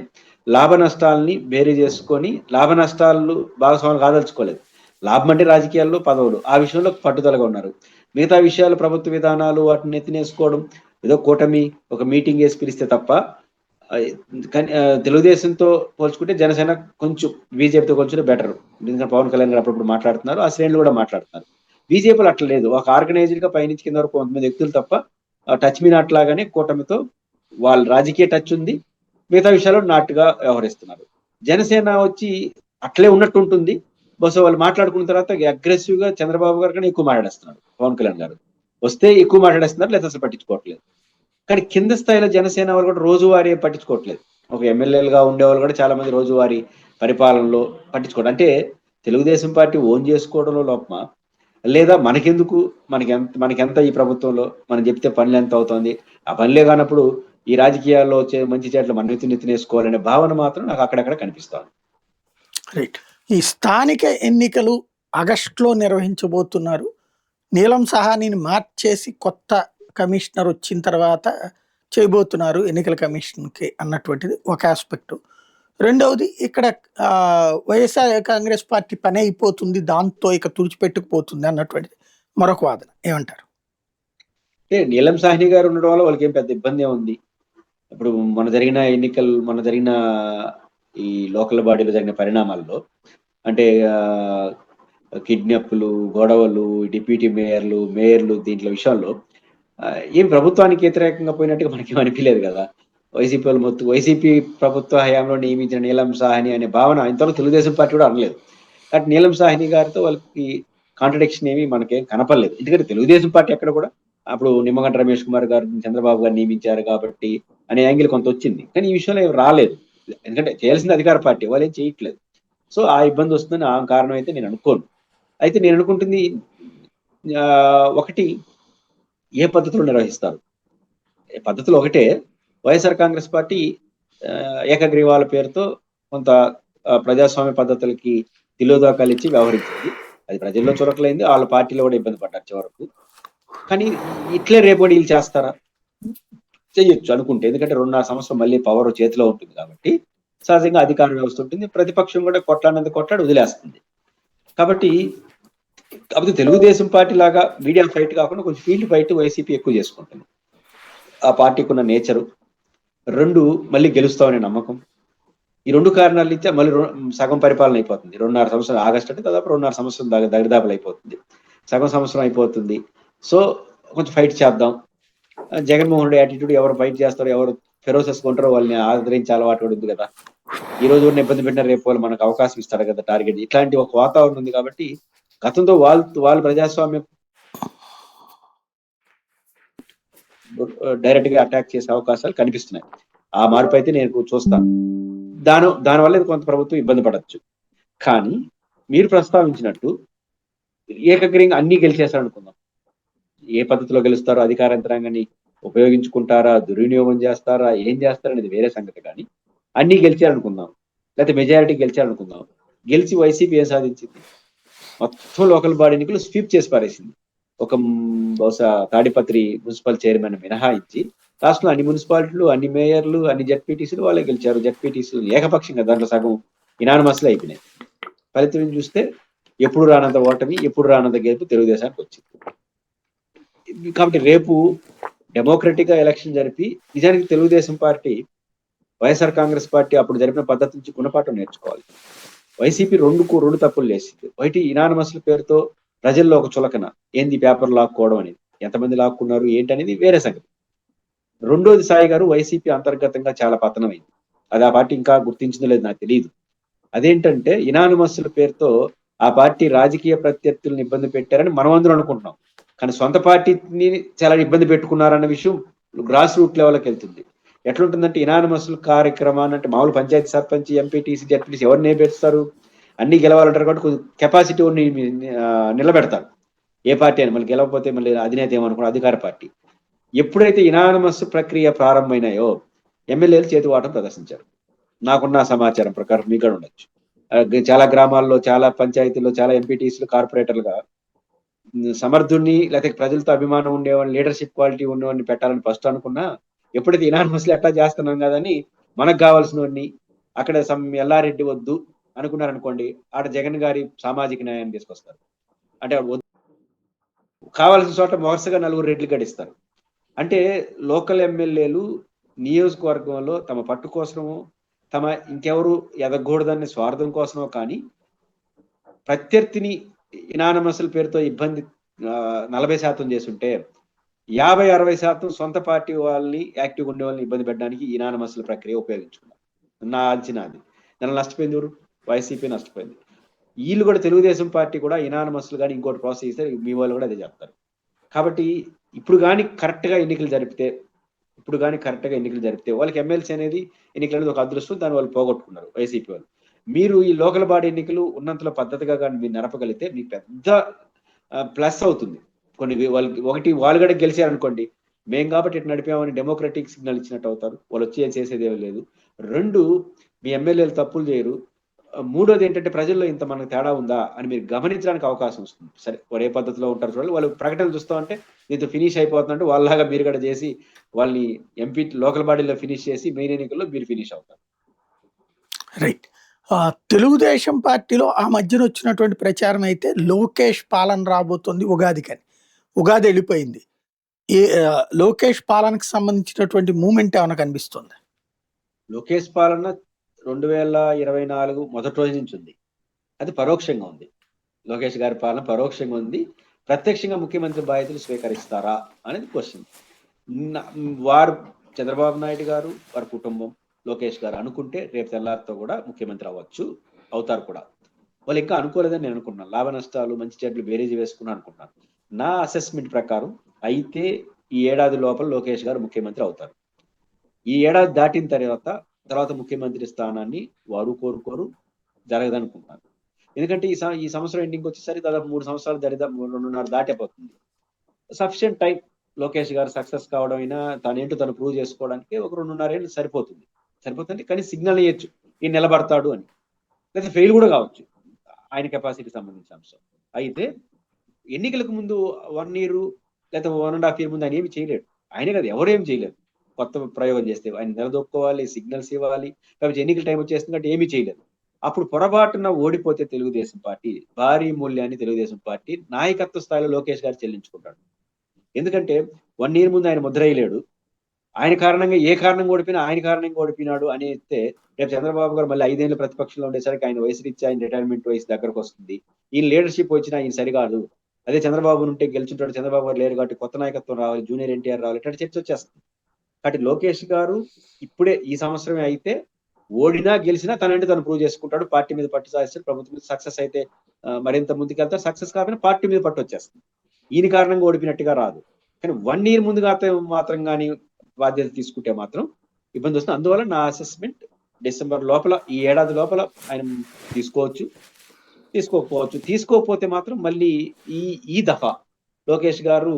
లాభ నష్టాలని బేరీ చేసుకొని లాభ నష్టాలు భాగస్వాములు కాదలుచుకోలేదు. లాభం అంటే రాజకీయాల్లో పదవులు, ఆ విషయంలో పట్టుదలగా ఉన్నారు. మిగతా విషయాలు ప్రభుత్వ విధానాలు వాటిని ఎత్తినేసుకోవడం, ఏదో కూటమి ఒక మీటింగ్ వేసి పిలిస్తే తప్ప, తెలుగుదేశంతో పోల్చుకుంటే జనసేన కొంచెం బీజేపీతో కొంచెం బెటర్. ఎందుకంటే పవన్ కళ్యాణ్ గారు అప్పుడప్పుడు మాట్లాడుతున్నారు, ఆ శ్రేణులు కూడా మాట్లాడుతున్నారు. బీజేపీలో అట్లా లేదు. ఒక ఆర్గనైజ్డ్ గా పైనుంచి కింద వరకు కొంతమంది వ్యక్తులు తప్ప టచ్ మీ నాట్ లాగానే కూటమితో వాళ్ళ రాజకీయ టచ్ ఉంది, మిగతా విషయాల్లో నాటుగా వ్యవహరిస్తున్నారు. జనసేన వచ్చి అట్లే ఉన్నట్టు ఉంటుంది. బహుశా వాళ్ళు మాట్లాడుకున్న తర్వాత అగ్రెసివ్ గా చంద్రబాబు గారు కన్నా ఎక్కువ మాట్లాడేస్తున్నారు. పవన్ కళ్యాణ్ గారు వస్తే ఎక్కువ మాట్లాడేస్తున్నారు, లేదా అసలు పట్టించుకోవట్లేదు. కానీ కింద స్థాయిలో జనసేన వాళ్ళు కూడా రోజువారీ పట్టించుకోవట్లేదు. ఒక ఎమ్మెల్యేలుగా ఉండేవాళ్ళు కూడా చాలా మంది రోజువారీ పరిపాలనలో పట్టించుకోవడం. అంటే తెలుగుదేశం పార్టీ ఓన్ చేసుకోవడంలో లోపమా, లేదా మనకెందుకు, మనకెంత ఈ ప్రభుత్వంలో మనం చెప్తే పనులు ఎంత అవుతుంది, ఆ పనులే కానప్పుడు ఈ రాజకీయాల్లో వచ్చే మంచి చెట్లు మన నెత్తినేసుకోవాలనే భావన మాత్రం నాకు అక్కడక్కడ కనిపిస్తాను. రైట్. ఈ స్థానిక ఎన్నికలు ఆగస్టులో నిర్వహించబోతున్నారు. నీలం సహానిని మార్చేసి కొత్త కమిషనర్ వచ్చిన తర్వాత చేయబోతున్నారు ఎన్నికల కమిషన్కి అన్నటువంటిది ఒక ఆస్పెక్టు. రెండవది ఇక్కడ వైఎస్ఆర్ కాంగ్రెస్ పార్టీ పని అయిపోతుంది, దాంతో ఇక తుడిచిపెట్టుకుపోతుంది అన్నటువంటిది మరొక వాదన. ఏమంటారు? అంటే నీలం సాహ్ని గారు ఉండడం వల్ల వాళ్ళకి ఏం పెద్ద ఇబ్బంది ఉంది. ఇప్పుడు మన జరిగిన ఈ లోకల్ బాడీలో జరిగిన పరిణామాల్లో అంటే కిడ్నాప్లు, గొడవలు, డిప్యూటీ మేయర్లు దీంట్లో విషయాల్లో ఏం ప్రభుత్వానికి వ్యతిరేకంగా పోయినట్టుగా మనకేం అనిపించలేదు కదా. వైసీపీ ప్రభుత్వ హయాంలో నియమించిన నీలం సాహ్ని అనే భావన ఇంతలో తెలుగుదేశం పార్టీ కూడా అనలేదు. కాబట్టి నీలం సాహ్ని గారితో వాళ్ళకి కాంట్రడిక్షన్ ఏమి మనకేం కనపడలేదు. ఎందుకంటే తెలుగుదేశం పార్టీ ఎక్కడ కూడా అప్పుడు నిమ్మగడ్డ రమేష్ కుమార్ గారు చంద్రబాబు గారు నియమించారు కాబట్టి అనే యాంగిల్ కొంత వచ్చింది. కానీ ఈ విషయంలో ఏం రాలేదు. ఎందుకంటే చేయాల్సింది అధికార పార్టీ, వాళ్ళు ఏం చేయట్లేదు. సో ఆ ఇబ్బంది వస్తుందని ఆ కారణం అయితే నేను అనుకోను. అయితే నేను అనుకుంటుంది ఒకటి, ఏ పద్ధతిలో నిర్వహిస్తారు? పద్ధతులు ఒకటే. వైఎస్ఆర్ కాంగ్రెస్ పార్టీ ఏకగ్రీవాల పేరుతో కొంత ప్రజాస్వామ్య పద్ధతులకి తిలోదాకాలు ఇచ్చి వ్యవహరించింది. అది ప్రజల్లో చురకలైంది, వాళ్ళ పార్టీలో కూడా ఇబ్బంది పడ్డారు చివరకు. కానీ ఇట్లే రేపు వీళ్ళు చేస్తారా? చెయ్యొచ్చు అనుకుంటే. ఎందుకంటే 2.5 సంవత్సరం మళ్ళీ పవర్ చేతిలో ఉంటుంది కాబట్టి సహజంగా అధికార వ్యవస్థ ఉంటుంది, ప్రతిపక్షం కూడా కొట్లాడి వదిలేస్తుంది. కాబట్టి తెలుగుదేశం పార్టీ లాగా మీడియా ఫైట్ కాకుండా కొంచెం ఫీల్డ్ ఫైట్ వైసీపీ ఎక్కువ చేసుకుంటుంది. ఆ పార్టీకి ఉన్న నేచరు, 2 మళ్ళీ గెలుస్తామనే నమ్మకం, ఈ 2 కారణాలు ఇస్తే మళ్ళీ సగం పరిపాలన అయిపోతుంది. 2.5 సంవత్సరాలు, ఆగస్టు అంటే దాదాపు 2.5 సంవత్సరం దరిదాపులు అయిపోతుంది. సగం సంవత్సరం అయిపోతుంది. సో కొంచెం ఫైట్ చేద్దాం. జగన్మోహన్ రెడ్డి యాటిట్యూడ్, ఎవరు ఫైట్ చేస్తారో, ఎవరు ఫెరోసెస్ కొంటారో వాళ్ళని ఆదరించే అలవాటు కూడా ఉంది కదా. ఈ రోజు ఉన్న ఇబ్బంది పెట్టిన రేపు వాళ్ళు మనకు అవకాశం ఇస్తారు కదా టార్గెట్. ఇట్లాంటి ఒక వాతావరణం ఉంది కాబట్టి గతంతో వాళ్ళు ప్రజాస్వామ్యం డైరెక్ట్ గా అటాక్ చేసే అవకాశాలు కనిపిస్తున్నాయి. ఆ మార్పు అయితే నేను చూస్తాను. దానివల్ల కొంత ప్రభుత్వం ఇబ్బంది పడవచ్చు. కానీ మీరు ప్రస్తావించినట్టు ఏకగ్రీయంగా అన్ని గెలిచేస్తారనుకుందాం. ఏ పద్ధతిలో గెలుస్తారో, అధికార యంత్రాంగాన్ని ఉపయోగించుకుంటారా, దుర్వినియోగం చేస్తారా, ఏం చేస్తారనేది వేరే సంగతి. కానీ అన్ని గెలిచారనుకుందాం, లేకపోతే మెజారిటీ గెలిచారనుకుందాం. గెలిచి వైసీపీ ఏం సాధించింది? మొత్తం లోకల్ బాడీ ఎన్నికలు స్వీప్ చేసి పారేసింది. ఒక బహుశా తాడిపత్రి మున్సిపల్ చైర్మన్ మినహాయించి రాష్ట్రంలో అన్ని మున్సిపాలిటీలు, అన్ని మేయర్లు, అన్ని జెడ్పీటీసీలు వాళ్ళే గెలిచారు. జెడ్పీటీసీలు ఏకపక్షంగా దాంట్లో సగం ఇనానిమస్లు అయిపోయినాయి. ఫలితం చూస్తే ఎప్పుడు రానంత ఓటమి, ఎప్పుడు రానంత గెలుపు తెలుగుదేశానికి వచ్చింది. కాబట్టి రేపు డెమోక్రటిక్ గా ఎలక్షన్ జరిపి నిజానికి తెలుగుదేశం పార్టీ వైఎస్ఆర్ కాంగ్రెస్ పార్టీ అప్పుడు జరిపిన పద్ధతి నుంచి గుణపాఠం నేర్చుకోవాలి. వైసీపీ రెండు తప్పులు చేసింది. ఒకటి ఇనానిమస్ల పేరుతో ప్రజల్లో ఒక చులకన, ఏంది పేపర్ లాక్కోవడం అనేది, ఎంతమంది లాక్కున్నారు ఏంటనేది వేరే సంగతి. రెండోది సాయి గారు, వైసీపీ అంతర్గతంగా చాలా పతనమైంది. అది ఆ పార్టీ ఇంకా గుర్తించిందో లేదు నాకు తెలియదు. అదేంటంటే ఇనానిమస్ల పేరుతో ఆ పార్టీ రాజకీయ ప్రత్యర్థులను ఇబ్బంది పెట్టారని మనం అందరం అనుకుంటున్నాం. కానీ సొంత పార్టీని చాలా ఇబ్బంది పెట్టుకున్నారన్న విషయం గ్రాస్ రూట్ లెవెల్కి వెళ్తుంది. ఎట్లుంటుందంటే ఇనానిమస్ల కార్యక్రమాన్ని అంటే మామూలు పంచాయతీ సర్పంచ్, ఎంపీటీసీ, జెడ్పీటీసీ ఎవరిని నిలబెడతారు? అన్ని గెలవాలంటారు కాబట్టి కొద్ది కెపాసిటీ నిలబెడతారు. ఏ పార్టీ అని మళ్ళీ గెలవకపోతే మళ్ళీ అధినేత ఏమనుకున్నారు? అధికార పార్టీ. ఎప్పుడైతే ఇనానిమస్ ప్రక్రియ ప్రారంభమైనాయో ఎమ్మెల్యేలు చేతివాటం ప్రదర్శించారు. నాకున్న సమాచారం ప్రకారం మీకు కూడా ఉండొచ్చు. చాలా గ్రామాల్లో, చాలా పంచాయతీల్లో, చాలా ఎంపీటీసీలు, కార్పొరేటర్లుగా సమర్థుణ్ణి లేకపోతే ప్రజలతో అభిమానం ఉండేవాడిని, లీడర్షిప్ క్వాలిటీ ఉండేవాడిని పెట్టాలని ఫస్ట్ అనుకున్నా, ఎప్పుడైతే ఇనానిమస్లు ఎట్లా చేస్తున్నాం కదని మనకు కావాల్సిన వాడిని అక్కడ ఎల్లారెడ్డి వద్దు అనుకున్నారనుకోండి, ఆడ జగన్ గారి సామాజిక న్యాయాన్ని తీసుకొస్తారు. అంటే కావాల్సిన చోట వరుసగా 4 రెడ్లు గడిస్తారు. అంటే లోకల్ ఎమ్మెల్యేలు నియోజకవర్గంలో తమ పట్టు కోసమో, తమ ఇంకెవరు ఎదగకూడదనే స్వార్థం కోసమో కానీ ప్రత్యర్థిని ఇనానిమస్ల పేరుతో ఇబ్బంది 40% చేస్తుంటే 50-60% సొంత పార్టీ వాళ్ళని, యాక్టివ్ ఉండే వాళ్ళని ఇబ్బంది పెట్టడానికి ఇనానిమస్ల ప్రక్రియ ఉపయోగించుకున్నారు. నా అంచనా అది. దాన్ని నష్టపోయింది ఎవరు? వైసీపీ నష్టపోయింది. వీళ్ళు కూడా తెలుగుదేశం పార్టీ కూడా ఇనానిమస్లు కానీ ఇంకోటి ప్రాసెస్ చేస్తే మీ వాళ్ళు కూడా అదే చెప్తారు. కాబట్టి ఇప్పుడు కానీ కరెక్ట్ గా ఎన్నికలు జరిపితే వాళ్ళకి ఎమ్మెల్సీ అనేది ఎన్నికలు అనేది ఒక అదృష్టం, దాన్ని వాళ్ళు పోగొట్టుకున్నారు వైసీపీ వాళ్ళు. మీరు ఈ లోకల్ బాడీ ఎన్నికలు ఉన్నంతలో పద్ధతిగా కానీ మీరు నడపగలిగితే మీకు పెద్ద ప్లస్ అవుతుంది. కొన్ని వాళ్ళు కూడా గెలిచారనుకోండి, మేము కాబట్టి ఇటు నడిపామని డెమోక్రటిక్ సిగ్నల్ ఇచ్చినట్టు అవుతారు. వాళ్ళు వచ్చి చేసేదేమీ లేదు. 2, మీ ఎమ్మెల్యేలు తప్పులు చేయరు. 3వది ఏంటంటే ప్రజల్లో ఇంత మనకు తేడా ఉందా అని మీరు గమనించడానికి అవకాశం వస్తుంది. సరే వాడు ఏ పద్ధతిలో ఉంటారు చూడాలి, వాళ్ళు ప్రకటనలు చూస్తామంటే దీంతో ఫినిష్ అయిపోతుందంటే వాళ్ళలాగా మీరు కూడా చేసి వాళ్ళని ఎంపీ లోకల్ బాడీలో ఫినిష్ చేసి మెయిన్ ఎన్నికల్లో మీరు ఫినిష్ అవుతారు. రైట్. తెలుగుదేశం పార్టీలో ఆ మధ్యన వచ్చినటువంటి ప్రచారం అయితే లోకేష్ పాలన రాబోతుంది ఉగాదికని. ఉగాది వెళ్ళిపోయింది. లోకేష్ పాలనకు సంబంధించినటువంటి మూమెంట్ ఏమైనా కనిపిస్తుంది? లోకేష్ పాలన 2024 మొదటి రోజు నుంచి ఉంది. అది పరోక్షంగా ఉంది. లోకేష్ గారి పాలన పరోక్షంగా ఉంది. ప్రత్యక్షంగా ముఖ్యమంత్రి బాధ్యతలు స్వీకరిస్తారా అనేది క్వశ్చన్. వారు చంద్రబాబు నాయుడు గారు, వారి కుటుంబం, లోకేష్ గారు అనుకుంటే రేపు తెల్లారితో కూడా ముఖ్యమంత్రి అవుతారు కూడా. వాళ్ళు ఇంకా అనుకోలేదని నేను అనుకున్నాను. లాభ నష్టాలు, మంచి చెడ్లు బేరీజు వేసుకున్నా అనుకున్నాను. నా అసెస్మెంట్ ప్రకారం అయితే ఈ ఏడాది లోపల లోకేష్ గారు ముఖ్యమంత్రి అవుతారు. ఈ ఏడాది దాటిన తర్వాత ముఖ్యమంత్రి స్థానాన్ని వారు కోరుకోరు, జరగదనుకుంటున్నాను. ఎందుకంటే ఈ సంవత్సరం ఎండింగ్ వచ్చేసరికి దాదాపు 3 సంవత్సరాలు 2.5 దాటిపోతుంది. సఫిషియంట్ టైం లోకేష్ గారు సక్సెస్ కావడం అయినా తను ప్రూవ్ చేసుకోవడానికి ఒక 2.5 ఏళ్ళు సరిపోతుంది. కానీ సిగ్నల్ ఇవ్వచ్చు ఈయన నిలబడతాడు అని, లేదా ఫెయిల్ కూడా కావచ్చు, ఆయన కెపాసిటీకి సంబంధించిన అంశం. అయితే ఎన్నికలకు ముందు 1 year లేదా 1.5 year ముందు ఆయన ఏమి చేయలేడు. ఆయనే కదా, ఎవరేం చేయలేరు. కొత్త ప్రయోగం చేస్తే ఆయన నిలదొక్కోవాలి, సిగ్నల్స్ ఇవ్వాలి. కాబట్టి ఎన్నికల టైం వచ్చేస్తుంది కాబట్టి ఏమీ చేయలేదు. అప్పుడు పొరపాటున ఓడిపోతే తెలుగుదేశం పార్టీ భారీ మూల్యాన్ని తెలుగుదేశం పార్టీ నాయకత్వ స్థాయిలో లోకేష్ గారు చెల్లించుకుంటాడు. ఎందుకంటే 1 year ముందు ఆయన ముద్ర వేయలేడు, ఆయన కారణంగా ఏ కారణంగా ఓడిపోయినా ఆయన కారణంగా ఓడిపోయినాడు అని చెప్తే రేపు చంద్రబాబు గారు మళ్ళీ 5 ఏళ్ళు ప్రతిపక్షంలో ఉండేసరికి ఆయన వయసు రీత్యా ఆయన రిటైర్మెంట్ వయసు దగ్గరకు వస్తుంది. ఈయన లీడర్షిప్ వచ్చినా ఈయన సరికాదు. అదే చంద్రబాబు ఉంటే గెలుచుంటాడు, చంద్రబాబు గారు లేరు కాబట్టి కొత్త నాయకత్వం రావాలి, జూనియర్ ఎన్టీఆర్ రావాలి, ఇట్లాంటి చర్చ వచ్చేస్తుంది. కాబట్టి లోకేష్ గారు ఇప్పుడే ఈ సంవత్సరమే అయితే ఓడినా గెలిచినా తనంటే తను ప్రూవ్ చేసుకుంటాడు, పార్టీ మీద పట్టు సాధిస్తాడు, ప్రభుత్వం మీద సక్సెస్ అయితే మరింత ముందుకెళ్తారు, సక్సెస్ కాకపోయినా పార్టీ మీద పట్టు వచ్చేస్తుంది. ఈయన కారణంగా ఓడిపోయినట్టుగా రాదు. కానీ 1 year ముందుగా మాత్రం కానీ బాధ్యత తీసుకుంటే మాత్రం ఇబ్బంది వస్తుంది. అందువల్ల నా అసెస్మెంట్ డిసెంబర్ లోపల, ఈ ఏడాది లోపల ఆయన తీసుకోవచ్చు, తీసుకోకపోవచ్చు. తీసుకోకపోతే మాత్రం మళ్ళీ ఈ దఫా లోకేష్ గారు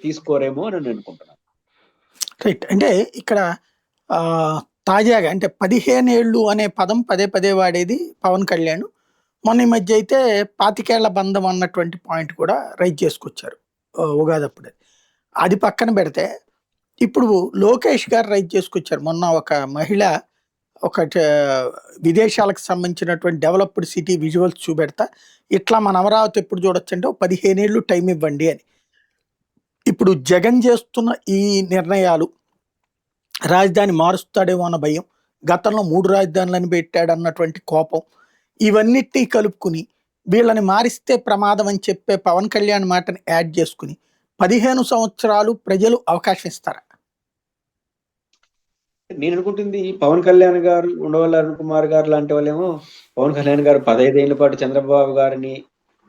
తీసుకోరేమో అని నేను అనుకుంటున్నాను. రైట్. అంటే ఇక్కడ ఆ, తాజాగా అంటే 15 ఏళ్ళు అనే పదం పదే పదే వాడేది పవన్ కళ్యాణ్. మొన్న ఈ మధ్య అయితే 25 ఏళ్ల బంధం అన్నటువంటి పాయింట్ కూడా రైజ్ చేసుకొచ్చారు ఉగాది అప్పుడే. అది పక్కన పెడితే ఇప్పుడు లోకేష్ గారు రైజ్ చేసుకొచ్చారు. మొన్న ఒక మహిళ ఒక విదేశాలకు సంబంధించినటువంటి డెవలప్డ్ సిటీ విజువల్స్ చూపెడతా, ఇట్లా మన అమరావతి ఎప్పుడు చూడొచ్చు అంటే 15 ఏళ్ళు టైం ఇవ్వండి అని. ఇప్పుడు జగన్ చేస్తున్న ఈ నిర్ణయాలు రాజధాని మారుస్తాడేమో అన్న భయం, గతంలో 3 రాజధానులను పెట్టాడు అన్నటువంటి కోపం, ఇవన్నిటినీ కలుపుకుని వీళ్ళని మారిస్తే ప్రమాదం అని చెప్పే పవన్ కళ్యాణ్ మాటని యాడ్ చేసుకుని 15 సంవత్సరాలు ప్రజలు అవకాశం ఇస్తారా? నేను అనుకుంటుంది పవన్ కళ్యాణ్ గారు, ఉండవల్లి అరుణ్ కుమార్ గారు లాంటి వాళ్ళేమో పవన్ కళ్యాణ్ గారు 15 ఏళ్ల పాటు చంద్రబాబు గారిని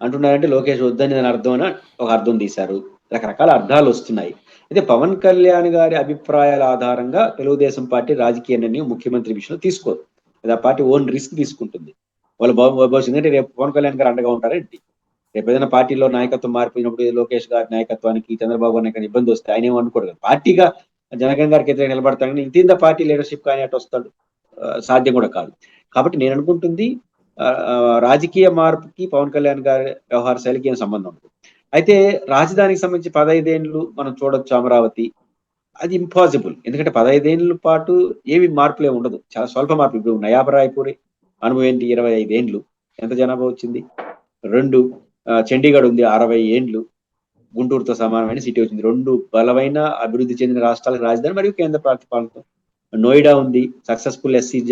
అంటున్నారంటే లోకేష్ వద్దని దాని అర్థం అని ఒక అర్థం తీశారు. రకరకాల అర్థాలు వస్తున్నాయి. అయితే పవన్ కళ్యాణ్ గారి అభిప్రాయాల ఆధారంగా తెలుగుదేశం పార్టీ రాజకీయ నిర్ణయం ముఖ్యమంత్రి విషయంలో తీసుకోదు. లేదా పార్టీ ఓన్ రిస్క్ తీసుకుంటుంది. వాళ్ళు భవిష్యత్తు రేపు పవన్ కళ్యాణ్ గారు అండగా ఉంటారేంటి? రేపు ఏదైనా పార్టీలో నాయకత్వం మారిపోయినప్పుడు లోకేష్ గారి నాయకత్వానికి చంద్రబాబు గారి ఇబ్బంది వస్తే ఆయన ఏమనుకోడు కదా. పార్టీగా జనగన్ గారికి ఎదురు నిలబడతాడని ఇంత పార్టీ లీడర్షిప్ కానీ అటు వస్తాడు, సాధ్యం కూడా కాదు. కాబట్టి నేను అనుకుంటుంది రాజకీయ మార్పుకి పవన్ కళ్యాణ్ గారి వ్యవహార శైలికి ఏం సంబంధం ఉంటుంది. అయితే రాజధానికి సంబంధించి 15 ఏళ్ళు మనం చూడొచ్చు అమరావతి, అది ఇంపాసిబుల్. ఎందుకంటే 15 ఏళ్ళ పాటు ఏమి మార్పులే ఉండదు, చాలా స్వల్ప మార్పులు. ఇప్పుడు నయాబ్ రాయ్పూరి అనుభవం ఏంటి? 25 ఏళ్ళు. ఎంత జనాభా వచ్చింది? 2. చండీగఢ్ ఉంది 60 ఏండ్లు, గుంటూరుతో సమానమైన సిటీ వచ్చింది. 2 బలమైన అభివృద్ధి చెందిన రాష్ట్రాలకు రాజధాని మరియు కేంద్ర పాలిత. నోయిడా ఉంది, సక్సెస్ఫుల్ SEZ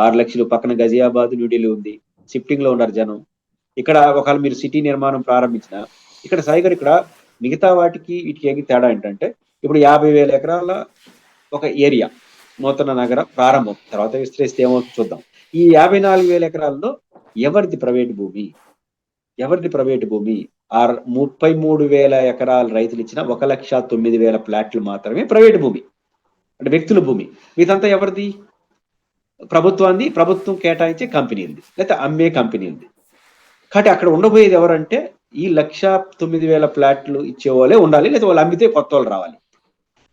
6 లక్షలు, పక్కన గజియాబాద్, న్యూఢిల్లీ ఉంది. షిఫ్టింగ్ లో ఉన్నారు జనం. ఇక్కడ ఒకవేళ మీరు సిటీ నిర్మాణం ప్రారంభించిన ఇక్కడ సాయిగారు, ఇక్కడ మిగతా వాటికి వీటికి తేడా ఏంటంటే ఇప్పుడు 50,000 ఎకరాల ఒక ఏరియా నూతన నగర ప్రారంభం, తర్వాత విస్తరిస్తే ఏమో చూద్దాం. ఈ 54,000 ఎకరాల్లో ఎవరిది ప్రైవేట్ భూమి? ఎవరిది ప్రైవేట్ భూమి? 33,000 ఎకరాల రైతులు ఇచ్చిన 1,09,000 ప్లాట్లు మాత్రమే ప్రైవేట్ భూమి, అంటే వ్యక్తుల భూమి. ఇదంతా ఎవరిది? ప్రభుత్వాన్ని, ప్రభుత్వం కేటాయించే కంపెనీ ఉంది, లేకపోతే అమ్మే కంపెనీ ఉంది. కాబట్టి అక్కడ ఉండబోయేది ఎవరంటే ఈ 1,09,000 ప్లాట్లు ఇచ్చేవాళ్ళే ఉండాలి, లేదా వాళ్ళు అమ్మితే కొత్త వాళ్ళు రావాలి.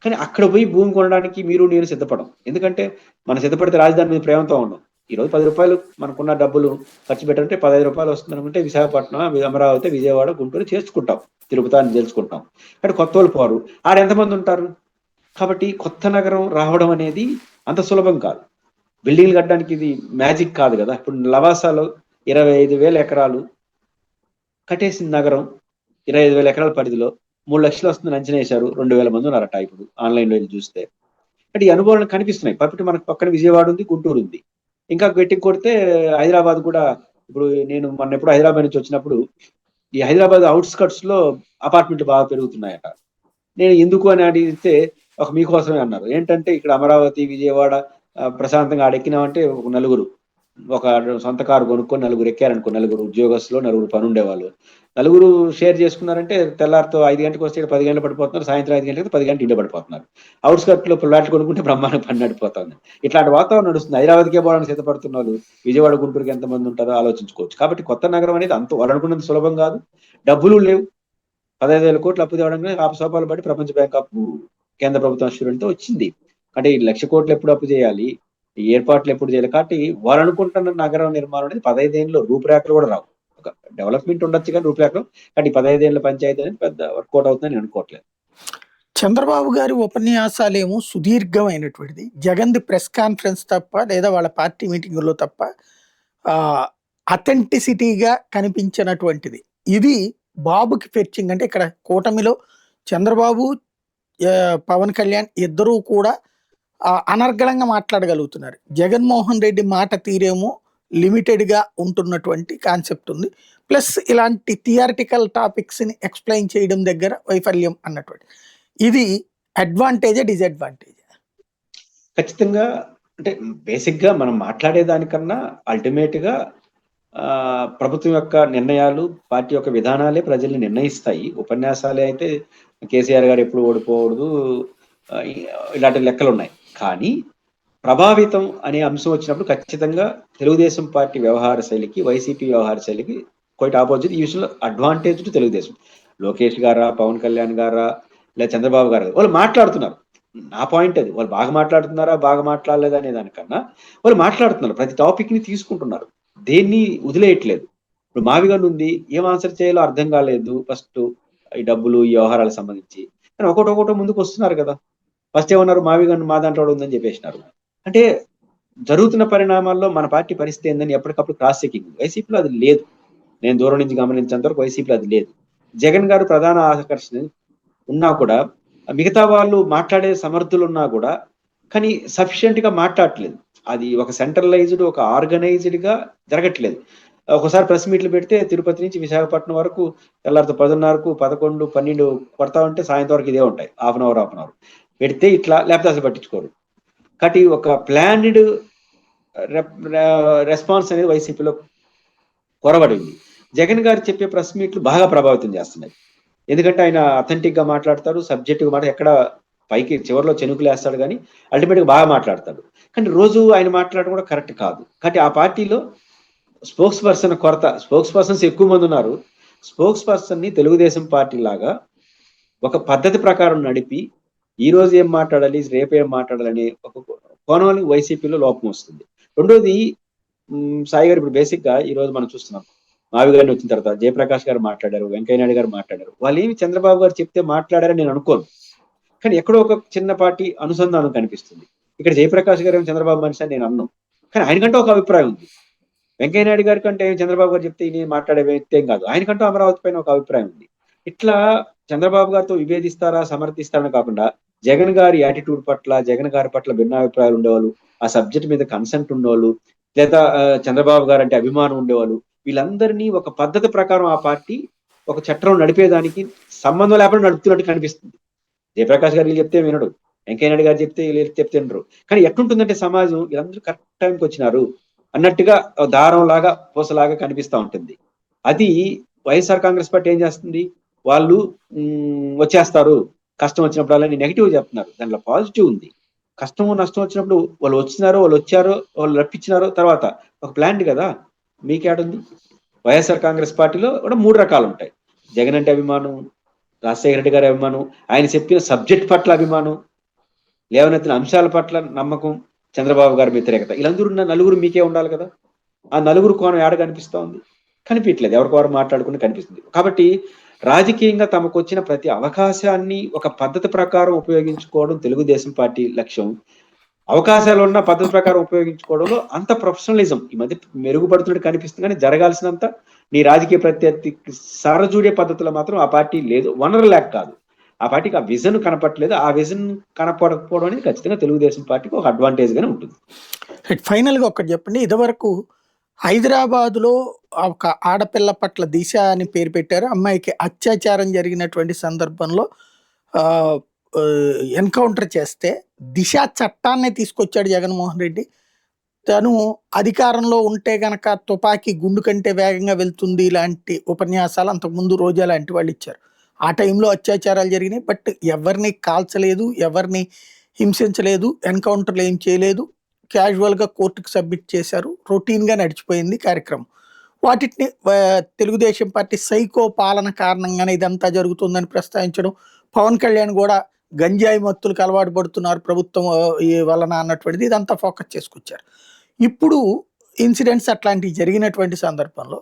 కానీ అక్కడ పోయి భూమి కొనడానికి మీరు నేను సిద్ధపడం. ఎందుకంటే మనం సిద్ధపడితే రాజధాని మీద ప్రేమతో ఉండం. ఈరోజు 10 రూపాయలు మనకున్న డబ్బులు ఖర్చు పెట్టంటే 15 రూపాయలు వస్తుంది అనుకుంటే విశాఖపట్నం, అమరావతి, విజయవాడ, గుంటూరు చేసుకుంటాం, తిరుపతి అని తెలుసుకుంటాం. కానీ కొత్త వాళ్ళు పోరు. ఆడ ఎంతమంది ఉంటారు? కాబట్టి కొత్త నగరం రావడం అనేది అంత సులభం కాదు. బిల్డింగ్లు కట్టడానికి ఇది మ్యాజిక్ కాదు కదా. ఇప్పుడు లవాసాలో 25,000 ఎకరాలు కట్టేసిన నగరం, 25,000 ఎకరాల పరిధిలో 3 లక్షలు వస్తుందని అంచనా వేశారు. 2,000 మంది ఉన్నారట ఇప్పుడు ఆన్లైన్లో వెళ్ళి చూస్తే. అంటే ఈ అనుభవాలు కనిపిస్తున్నాయి. కాబట్టి మనకు పక్కన విజయవాడ ఉంది, గుంటూరు ఉంది. ఇంకా గట్టి కొడితే హైదరాబాద్ కూడా. ఇప్పుడు నేను మొన్న ఎప్పుడు హైదరాబాద్ నుంచి వచ్చినప్పుడు ఈ హైదరాబాద్ అవుట్స్కట్స్ లో అపార్ట్మెంట్లు బాగా పెరుగుతున్నాయట. నేను ఎందుకు అని అడిగితే ఒక మీకోసమే అన్నారు. ఏంటంటే ఇక్కడ అమరావతి, విజయవాడ ప్రశాంతంగా ఆడెక్కినామంటే ఒక నలుగురు, ఒక సొంత కారు కొనుక్కొని నలుగురు ఎక్కారనుకో, నలుగురు ఉద్యోగస్తులు, నలుగురు పని ఉండేవాళ్ళు, నలుగురు షేర్ చేసుకున్నారంటే తెల్లారితో 5 గంటలకు వస్తే 10 గంటలు పడిపోతున్నారు, సాయంత్రం 5 గంటలకు 10 గంటలు ఇంట్లో పడిపోతున్నారు. అవుట్స్కట్ లో ఫ్లాట్లు కొనుక్కుంటే బ్రహ్మాండం పని నడిపోతుంది. ఇట్లాంటి వాతావరణం నడుస్తుంది. హైదరాబాద్కే పోవడానికి సిద్ధపడుతున్న వాళ్ళు విజయవాడ, గుంటూరుకి ఎంతమంది ఉంటారో ఆలోచించుకోవచ్చు. కాబట్టి కొత్త నగరం అనేది అంత వాళ్ళు అనుకున్నంత సులభం కాదు. డబ్బులు లేవు. 15,000 కోట్లు అప్పు తేవడానికి ఆపసోపాలు బట్టి ప్రపంచ బ్యాంక్ అప్పు కేంద్ర ప్రభుత్వం అష్యూరెంట్తో వచ్చింది. అంటే ఈ 1,00,000 కోట్లు ఎప్పుడు అప్పు చేయాలి, ఈ ఏర్పాట్లు ఎప్పుడు చేయాలి? కాబట్టి వాళ్ళు అనుకుంటున్న నగరం నిర్మాణం అనేది 15 ఏళ్ళలో రూపురేఖలు కూడా రావు. ఒక డెవలప్మెంట్ ఉండొచ్చు కానీ రూపురేఖలు. కానీ 15 ఏళ్ళ పంచాయతీ అనేది పెద్ద వర్కౌట్ అవుతుందని అనుకోవట్లేదు. చంద్రబాబు గారి ఉపన్యాసాలేమో సుదీర్ఘమైనటువంటిది, జగన్ది ప్రెస్ కాన్ఫరెన్స్ తప్ప లేదా వాళ్ళ పార్టీ మీటింగుల్లో తప్ప అథెంటిసిటీగా కనిపించినటువంటిది. ఇది బాబుకి ఫెచ్చింగ్. అంటే ఇక్కడ కూటమిలో చంద్రబాబు పవన్ కళ్యాణ్ ఇద్దరూ కూడా అనర్గళంగా మాట్లాడగలుగుతున్నారు. జగన్మోహన్ రెడ్డి మాట తీరేమో లిమిటెడ్గా ఉంటున్నటువంటి కాన్సెప్ట్ ఉంది. ప్లస్ ఇలాంటి థియరిటికల్ టాపిక్స్ని ఎక్స్ప్లెయిన్ చేయడం దగ్గర వైఫల్యం అన్నటువంటి ఇది అడ్వాంటేజా డిసడ్వాంటేజా? ఖచ్చితంగా. అంటే బేసిక్గా మనం మాట్లాడేదానికన్నా అల్టిమేట్గా ప్రభుత్వం యొక్క నిర్ణయాలు, పార్టీ యొక్క విధానాలే ప్రజల్ని నిర్ణయిస్తాయి. ఉపన్యాసాలే అయితే కేసీఆర్ గారు ఎప్పుడు ఓడిపోకూడదు, ఇలాంటి లెక్కలు ఉన్నాయి. కానీ ప్రభావితం అనే అంశం వచ్చినప్పుడు ఖచ్చితంగా తెలుగుదేశం పార్టీ వ్యవహార శైలికి, వైసీపీ వ్యవహార శైలికి క్వైట్ ఆపోజిట్. ఈ విషయంలో అడ్వాంటేజ్ టు తెలుగుదేశం. లోకేష్ గారా, పవన్ కళ్యాణ్ గారా, లేదా చంద్రబాబు గారు వాళ్ళు మాట్లాడుతున్నారు. నా పాయింట్ అది. వాళ్ళు బాగా మాట్లాడుతున్నారా, బాగా మాట్లాడలేదా అనే దానికన్నా వాళ్ళు మాట్లాడుతున్నారు. ప్రతి టాపిక్ ని తీసుకుంటున్నారు, దేన్ని వదిలేయట్లేదు. ఇప్పుడు మావిగన్ ఉంది, ఏం ఆన్సర్ చేయాలో అర్థం కాలేదు ఫస్ట్ ఈ డబ్బులు, ఈ వ్యవహారాలకు సంబంధించి. కానీ ఒకటో ముందుకు వస్తున్నారు కదా. ఫస్ట్ ఏమన్నారు, మావిగన్ మా దాంట్లో ఉందని చెప్పేసినారు. అంటే జరుగుతున్న పరిణామాల్లో మన పార్టీ పరిస్థితి ఏందని ఎప్పటికప్పుడు క్రాస్ చెకింగ్. వైసీపీలో అది లేదు. నేను దూరం నుంచి గమనించేంత వరకు వైసీపీలో అది లేదు. జగన్ గారు ప్రధాన ఆకర్షణ ఉన్నా కూడా, మిగతా వాళ్ళు మాట్లాడే సమర్థులు ఉన్నా కూడా, కానీ సఫిషియెంట్ గా మాట్లాడట్లేదు. అది ఒక సెంట్రలైజ్డ్, ఒక ఆర్గనైజ్డ్ గా జరగట్లేదు. ఒకసారి ప్రెస్ మీట్లు పెడితే తిరుపతి నుంచి విశాఖపట్నం వరకు తెల్లారితో 10:30కు 11, 12 కొడతా ఉంటే సాయంత్రం వరకు ఇదే ఉంటాయి. హాఫ్ అన్ అవర్ పెడితే ఇట్లా, లేకపోతే అసలు పట్టించుకోరు. కాబట్టి ఒక ప్లాన్డ్ రెస్పాన్స్ అనేది వైసీపీలో కొరబడింది. జగన్ గారు చెప్పే ప్రెస్ మీట్లు బాగా ప్రభావితం చేస్తున్నాయి. ఎందుకంటే ఆయన అథెంటిక్ గా మాట్లాడతారు, సబ్జెక్టివ్ మాట, ఎక్కడ పైకి చివరిలో చెనుకులు వేస్తాడు, కానీ అల్టిమేట్ గా బాగా మాట్లాడతాడు. కానీ రోజు ఆయన మాట్లాడడం కూడా కరెక్ట్ కాదు. కాబట్టి ఆ పార్టీలో స్పోక్స్ పర్సన్ కొరత. స్పోక్స్ పర్సన్స్ ఎక్కువ మంది ఉన్నారు. స్పోక్స్ పర్సన్ ని తెలుగుదేశం పార్టీ లాగా ఒక పద్ధతి ప్రకారం నడిపి, ఈ రోజు ఏం మాట్లాడాలి, రేపు ఏం మాట్లాడాలని ఒక కోణం వైసీపీలో లోపం వస్తుంది. రెండోది, సాయి గారు ఇప్పుడు బేసిక్ గా ఈ రోజు మనం చూస్తున్నాం, మావి గారిని వచ్చిన తర్వాత జయప్రకాష్ గారు మాట్లాడారు, వెంకయ్యనాయుడు గారు మాట్లాడారు. వాళ్ళు ఏమి చంద్రబాబు గారు చెప్తే మాట్లాడారని నేను అనుకోను. కానీ ఎక్కడో ఒక చిన్న పార్టీ అనుసంధానం కనిపిస్తుంది. ఇక్కడ జయప్రకాష్ గారు చంద్రబాబు మనిషి అని నేను అన్నాను, కానీ ఆయనకంటే ఒక అభిప్రాయం ఉంది. వెంకయ్యనాయుడు గారి కంటే చంద్రబాబు గారు చెప్తే ఈయన మాట్లాడే వ్యక్తి ఏం కాదు, ఆయనకంటూ అమరావతి పైన ఒక అభిప్రాయం ఉంది. ఇట్లా చంద్రబాబు గారితో విభేదిస్తారా, సమర్థిస్తారని కాకుండా, జగన్ గారి యాటిట్యూడ్ పట్ల, జగన్ గారి పట్ల భిన్నాభిప్రాయాలు ఉండేవాళ్ళు, ఆ సబ్జెక్ట్ మీద కన్సెంట్ ఉండేవాళ్ళు, లేదా చంద్రబాబు గారు అంటే అభిమానం ఉండేవాళ్ళు, వీళ్ళందరినీ ఒక పద్ధతి ప్రకారం ఆ పార్టీ ఒక చట్టం నడిపేదానికి సంబంధం లేకుండా నడుపుతున్నట్టు కనిపిస్తుంది. జయప్రకాష్ గారు చెప్తే వినడు, వెంకయ్యనాయుడు గారు చెప్తే చెప్తే వినరు. కానీ ఎట్లుంటుందంటే సమాజం, వీళ్ళందరూ కరెక్ట్ టైంకి వచ్చినారు అన్నట్టుగా దారం లాగా, పూసలాగా కనిపిస్తూ ఉంటుంది. అది వైఎస్ఆర్ కాంగ్రెస్ పార్టీ ఏం చేస్తుంది, వాళ్ళు వచ్చేస్తారు కష్టం వచ్చినప్పుడు అలాని నెగిటివ్ చెప్తున్నారు. దాంట్లో పాజిటివ్ ఉంది. కష్టము నష్టం వచ్చినప్పుడు వాళ్ళు వచ్చినారో, వాళ్ళు వచ్చారో, వాళ్ళు రప్పించినారో తర్వాత ఒక ప్లాన్ కదా. మీకేడుంది? వైఎస్ఆర్ కాంగ్రెస్ పార్టీలో కూడా 3 రకాలు ఉంటాయి. జగన్ అంటే అభిమానం, రాజశేఖర రెడ్డి గారి అభిమానం, ఆయన చెప్పిన సబ్జెక్ట్ పట్ల అభిమానం, లేవనెత్తిన అంశాల పట్ల నమ్మకం, చంద్రబాబు గారి వ్యతిరేకత. వీళ్ళందరూ నలుగురు మీకే ఉండాలి కదా. ఆ నలుగురు కోణం ఏడ కనిపిస్తా ఉంది? కనిపించలేదు. ఎవరికొవారు మాట్లాడుకుని కనిపిస్తుంది. కాబట్టి రాజకీయంగా తమకు వచ్చిన ప్రతి అవకాశాన్ని ఒక పద్ధతి ప్రకారం ఉపయోగించుకోవడం తెలుగుదేశం పార్టీ లక్ష్యం. అవకాశాలు ఉన్న పద్ధతి ప్రకారం ఉపయోగించుకోవడంలో అంత ప్రొఫెషనలిజం ఈ మధ్య మెరుగుపడుతున్నట్టు కనిపిస్తుంది. కానీ జరగాల్సినంత నీ రాజకీయ ప్రత్యర్థి సరజూడే పద్ధతిలో మాత్రం ఆ పార్టీ లేదు. వనరు లేక కాదు, ఆ పార్టీకి ఆ విజన్ కనపట్లేదు. ఆ విజన్ కనపడకపోవడం అనేది ఖచ్చితంగా తెలుగుదేశం పార్టీకి ఒక అడ్వాంటేజ్ గానే ఉంటుంది. ఫైనల్ గా ఒకటి చెప్పండి, ఇదివరకు హైదరాబాద్ లో ఒక ఆడపిల్ల పట్ల దిశ అని పేరు పెట్టారు. అమ్మాయికి అత్యాచారం జరిగినటువంటి సందర్భంలో ఎన్కౌంటర్ చేస్తే దిశ చట్టాన్ని తీసుకొచ్చాడు జగన్మోహన్ రెడ్డి. తను అధికారంలో ఉంటే గనక తుపాకీ గుండు కంటే వేగంగా వెళ్తుంది ఇలాంటి ఉపన్యాసాలు అంతకుముందు రోజా లాంటి వాళ్ళు ఇచ్చారు. ఆ టైంలో అత్యాచారాలు జరిగినాయి, బట్ ఎవరిని కాల్చలేదు, ఎవరిని హింసించలేదు, ఎన్కౌంటర్లు ఏం చేయలేదు, క్యాజువల్గా కోర్టుకు సబ్మిట్ చేశారు, రొటీన్గా నడిచిపోయింది కార్యక్రమం. వాటిని తెలుగుదేశం పార్టీ సైకో పాలన కారణంగానే ఇదంతా జరుగుతుందని ప్రస్తావించడం, పవన్ కళ్యాణ్ కూడా గంజాయి మత్తులకు అలవాటు పడుతున్నారు ప్రభుత్వం వలన అన్నటువంటిది ఇదంతా ఫోకస్ చేసుకొచ్చారు. ఇప్పుడు ఇన్సిడెంట్స్ అట్లాంటివి జరిగినటువంటి సందర్భంలో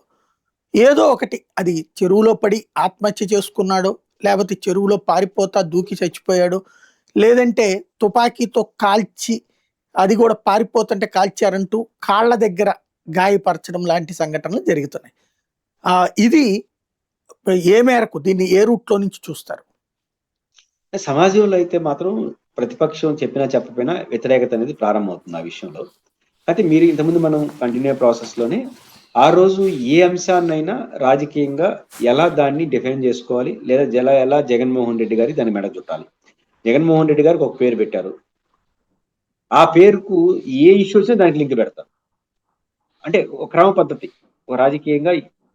ఏదో ఒకటి, అది చెరువులో పడి ఆత్మహత్య చేసుకున్నాడో, లేకపోతే చెరువులో పారిపోతా దూకి చచ్చిపోయాడు, లేదంటే తుపాకీతో కాల్చి అది కూడా పారిపోతుంటే కాల్చారంటూ కాళ్ళ దగ్గర గాయపరచడం లాంటి సంఘటనలు జరుగుతున్నాయి. ఇది ఏ మేరకు, దీన్ని ఏ రూట్లో నుంచి చూస్తారు? సమాజంలో అయితే మాత్రం ప్రతిపక్షం చెప్పినా చెప్పకపోయినా వ్యతిరేకత అనేది ప్రారంభమవుతుంది ఆ విషయంలో. అయితే మీరు ఇంతకుముందు మనం కంటిన్యూ ప్రాసెస్‌లోనే ఆ రోజు ఏ అంశాన్నైనా రాజకీయంగా ఎలా దాన్ని డిఫైన్ జేసుకోవాలి, లేదా ఎలా జగన్మోహన్ రెడ్డి గారికి దాన్ని మెడ చుట్టాలి. జగన్మోహన్ రెడ్డి గారికి ఒక పేరు పెట్టారు. ఆ పేరుకు ఏ ఇష్యూ వచ్చినా దానికి లింక్ పెడతారు. అంటే ఒక క్రమ పద్ధతి. ఒక రాజకీయంగా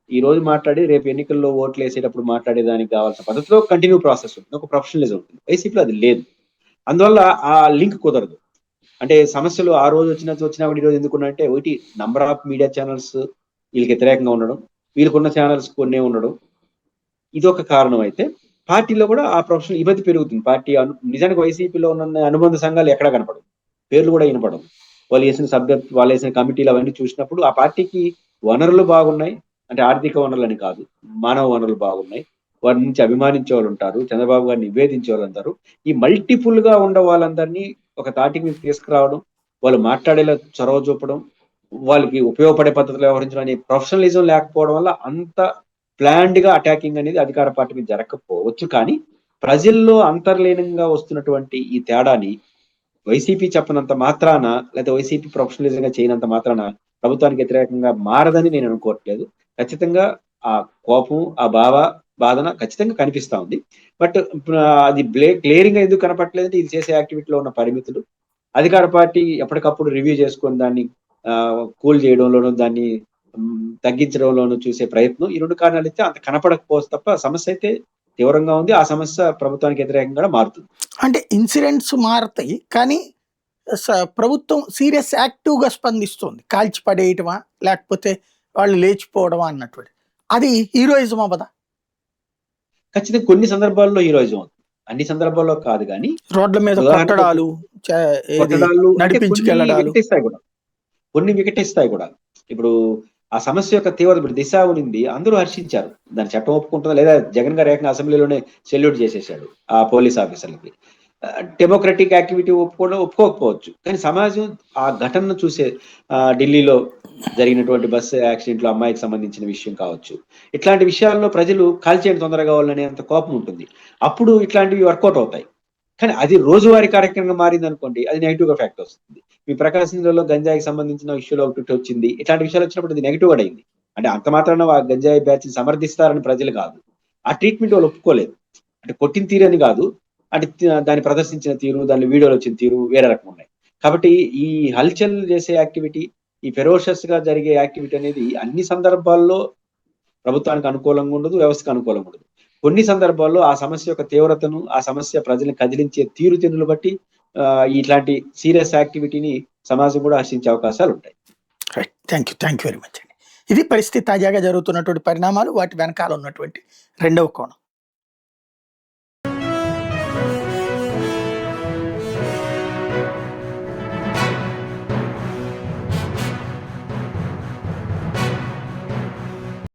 ఈరోజు మాట్లాడి రేపు ఎన్నికల్లో ఓట్లేసేటప్పుడు మాట్లాడేదానికి కావాల్సిన పద్ధతిలో కంటిన్యూ ప్రాసెస్ ఉంటుంది. ఒక ప్రొఫెషనలిజం ఉంటుంది. వైసీపీలో అది లేదు. అందువల్ల ఆ లింక్ కుదరదు. అంటే సమస్యలు ఆ రోజు వచ్చినా కూడా ఈరోజు ఎందుకున్నాయంటే ఒకటి నంబర్ ఆఫ్ మీడియా ఛానల్స్ వీళ్ళకి వ్యతిరేకంగా ఉండడం, వీళ్ళకున్న ఛానల్స్ కొన్నే ఉండడం. ఇదొక కారణం అయితే పార్టీలో కూడా ఆ ప్రొఫెషనల్ ఇబ్బంది పెరుగుతుంది. పార్టీ నిజానికి వైసీపీలో ఉన్న అనుబంధ సంఘాలు ఎక్కడా కనపడవు. పేర్లు కూడా వినపడవు. వాళ్ళు వేసిన కమిటీలు అవన్నీ చూసినప్పుడు ఆ పార్టీకి వనరులు బాగున్నాయి. అంటే ఆర్థిక వనరులని కాదు. మానవ వనరులు బాగున్నాయి. వారి నుంచి అభిమానించే వాళ్ళు ఉంటారు. చంద్రబాబు గారిని నివేదించే వాళ్ళందరూ ఈ మల్టిపుల్ గా ఉండే వాళ్ళందరినీ ఒక తాటి మీద తీసుకురావడం, వాళ్ళు మాట్లాడేలా చొరవ చూపడం, వాళ్ళకి ఉపయోగపడే పద్ధతిలో వ్యవహరించడం అనే ప్రొఫెషనలిజం లేకపోవడం వల్ల అంత ప్లాన్డ్ గా అటాకింగ్ అనేది అధికార పార్టీ మీద జరగకపోవచ్చు. కానీ ప్రజల్లో అంతర్లీనంగా వస్తున్నటువంటి ఈ తేడాని వైసీపీ చెప్పనంత మాత్రాన, లేకపోతే వైసీపీ ప్రొఫెషనలిజంగా చేయనంత మాత్రాన ప్రభుత్వానికి వ్యతిరేకంగా మారదని నేను అనుకోవట్లేదు. ఖచ్చితంగా ఆ కోపం, ఆ బాధన ఖచ్చితంగా కనిపిస్తా ఉంది. బట్ అది క్లియరింగ్ గా ఎందుకు కనపట్లేదంటే ఇది చేసే యాక్టివిటీలో ఉన్న పరిమితులు. అధికార పార్టీ ఎప్పటికప్పుడు రివ్యూ చేసుకొని దాన్ని కూల్ చేయడంలోనూ, దాన్ని తగ్గించడంలోనూ చూసే ప్రయత్నం. ఈ 2 కారణాలైతే అంత కనపడకపోవచ్చు తప్ప సమస్య అయితే తీవ్రంగా ఉంది. ఆ సమస్య ప్రభుత్వానికి వ్యతిరేకంగా మారుతుంది. అంటే ఇన్సిడెంట్స్ మారతాయి. కానీ ప్రభుత్వం సీరియస్ యాక్టివ్‌గా స్పందిస్తుంది. కాల్చి పడేయటమా? లేకపోతే వాళ్ళు లేచిపోవడమా అన్నటువంటి. అది హీరోయిజం అవ్వదా? ఖచ్చితంగా కొన్ని సందర్భాల్లో హీరోయిజం అవుతుంది. అన్ని సందర్భాల్లో కాదు గానీ, రోడ్ల మీద ఉదాహరణకు కొట్టడాలు, చ ఏది కొట్టడాలు అంటే కొన్ని నడిపించుకెళ్ళడాలు. వికటిస్తాయి గూడా. కొన్ని వికటిస్తాయి గూడా. ఇప్పుడు ఆ సమస్య యొక్క తీవ్రత ఇప్పుడు 'దిశ' ఉనింది. అందరూ హర్షించారు. దాని చట్టం ఒప్పుకుంటుందా లేదా జగన్ గారు ఏకంగా అసెంబ్లీలోనే సెల్యూట్ చేసేసాడు ఆ పోలీస్ ఆఫీసర్‌లకి. డెమోక్రటిక్ యాక్టివిటీ ఒప్పుకోకపోవచ్చు. కానీ సమాజం ఆ ఘటనను చూసే ఢిల్లీలో జరిగినటువంటి బస్సు యాక్సిడెంట్‌లో అమ్మాయికి సంబంధించిన విషయం కావచ్చు. ఇట్లాంటి విషయాల్లో ప్రజలు కాల్చేయండి తొందరగా వాళ్ళనేంత కోపం ఉంటుంది. అప్పుడు ఇట్లాంటివి వర్కౌట్ అవుతాయి. కానీ అది రోజువారీ కార్యక్రమంగా మారిందనుకోండి, అది నెగెటివ్ ఎఫెక్ట్ వస్తుంది. మీ ప్రకాశం జిల్లాలో గంజాయికి సంబంధించిన ఇష్యూలో ఒకటి వచ్చింది. ఇట్లాంటి విషయాలు వచ్చినప్పుడు అది నెగెటివ్ వర్డ్ అయింది. అంటే అంత మాత్రాన ఆ గంజాయి బ్యాచ్‌ని సమర్థిస్తారని ప్రజలు కాదు. ఆ ట్రీట్‌మెంట్ వాళ్ళు ఒప్పుకోలేదు. అంటే కొట్టిన తీరని కాదు. అంటే దాన్ని ప్రదర్శించిన తీరు, దానిలో వీడియోలు వచ్చిన తీరు వేరే రకంగా ఉన్నాయి. కాబట్టి ఈ హల్చల్ చేసే యాక్టివిటీ, ఈ ఫెరోషియస్‌గా జరిగే యాక్టివిటీ అనేది అన్ని సందర్భాల్లో ప్రభుత్వానికి అనుకూలంగా ఉండదు, వ్యవస్థకు అనుకూలంగా ఉండదు. కొన్ని సందర్భాల్లో ఆ సమస్య యొక్క తీవ్రతను, ఆ సమస్య ప్రజల్ని కదిలించే తీరుతెన్నులు బట్టి ఇట్లాంటి సీరియస్ యాక్టివిటీని సమాజం కూడా హర్షించే అవకాశాలుంటాయి. Right. Thank you very much అండి. ఇది పరిస్థితి తాజాగా జరుగుతున్నటువంటి పరిణామాలు, వాటి వెనకాల ఉన్నటువంటి రెండవ కోణం.